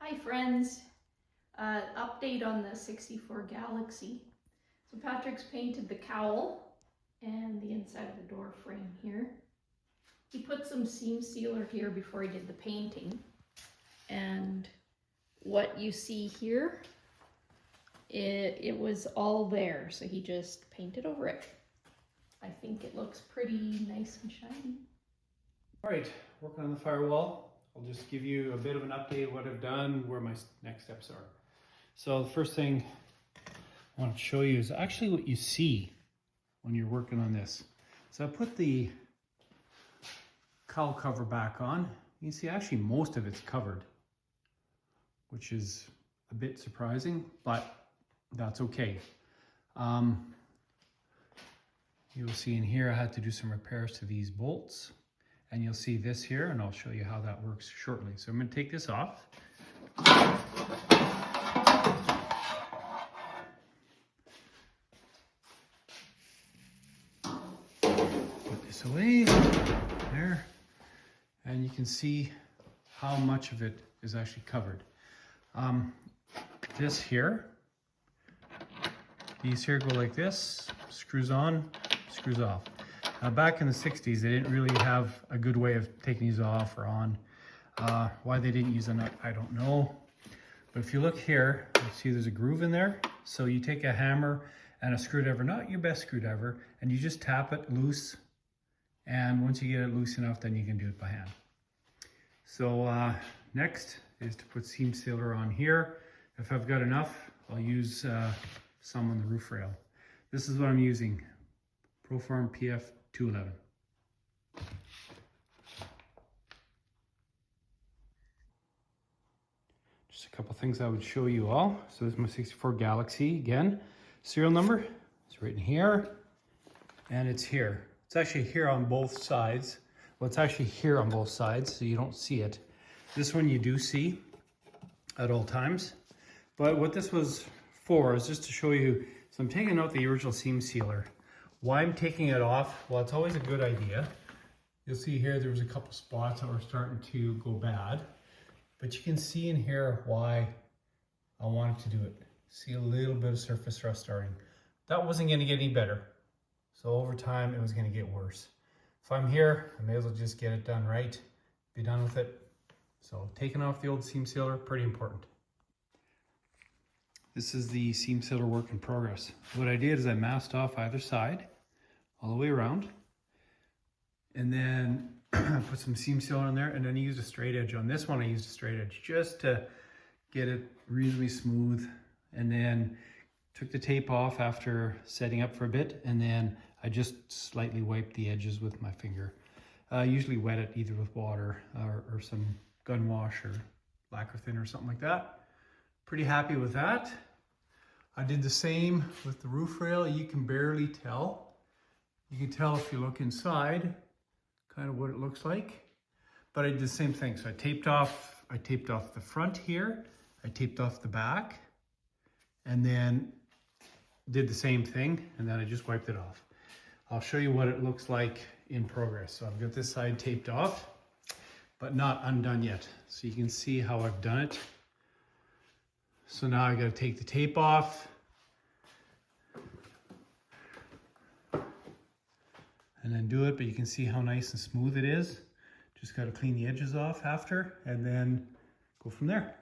Hi friends, update on the 64 Galaxie. So Patrick's painted the cowl and the inside of the door frame here. He put some seam sealer here before he did the painting. And what you see here, it was all there, so he just painted over it. I think it looks pretty nice and shiny. All right, working on the firewall. I'll just give you a bit of an update of what I've done, where my next steps are. So the first thing I want to show you is actually what you see when you're working on this. So I put the cowl cover back on. You can see actually most of it's covered, which is a bit surprising, but that's okay. You'll see in here I had to do some repairs to these bolts. And you'll see this here, and I'll show you how that works shortly. So I'm going to take this off. Put this away, there. And you can see how much of it is actually covered. This here, these here go like this, screws on, screws off. Back in the 60s, they didn't really have a good way of taking these off or on. Why they didn't use a nut, I don't know. But if you look here, you see there's a groove in there. So you take a hammer and a screwdriver, not your best screwdriver, and you just tap it loose. And once you get it loose enough, then you can do it by hand. So next is to put seam sealer on here. If I've got enough, I'll use some on the roof rail. This is what I'm using, Proform PF 211. Just a couple things I would show you all. So this is my 64 Galaxie again. Serial number is written here, and it's here. It's actually here on both sides. Well, it's actually here on both sides, so you don't see it. This one you do see at all times. But what this was for is just to show you, so I'm taking out the original seam sealer. Why I'm taking it off, well, it's always a good idea. You'll see here there was a couple spots that were starting to go bad, but you can see in here why I wanted to do it. See a little bit of surface rust starting. That wasn't going to get any better, so over time it was going to get worse. If I'm here, I may as well just get it done right, be done with it. So taking off the old seam sealer, pretty important. This is the seam sealer work in progress. What I did is I masked off either side, all the way around, and then put some seam sealer on there, and then I used a straight edge. On this one I used a straight edge just to get it reasonably smooth, and then took the tape off after setting up for a bit, and then I just slightly wiped the edges with my finger. I usually wet it either with water or some gun wash or lacquer thinner or something like that. Pretty happy with that. I did the same with the roof rail. You can barely tell. You can tell if you look inside, kind of what it looks like. But I did the same thing. So I taped off the front here. I taped off the back, and then did the same thing, and then I just wiped it off. I'll show you what it looks like in progress. So I've got this side taped off, but not undone yet. So you can see how I've done it. So now I got to take the tape off, and then do it, but you can see how nice and smooth it is. Just got to clean the edges off after, and then go from there.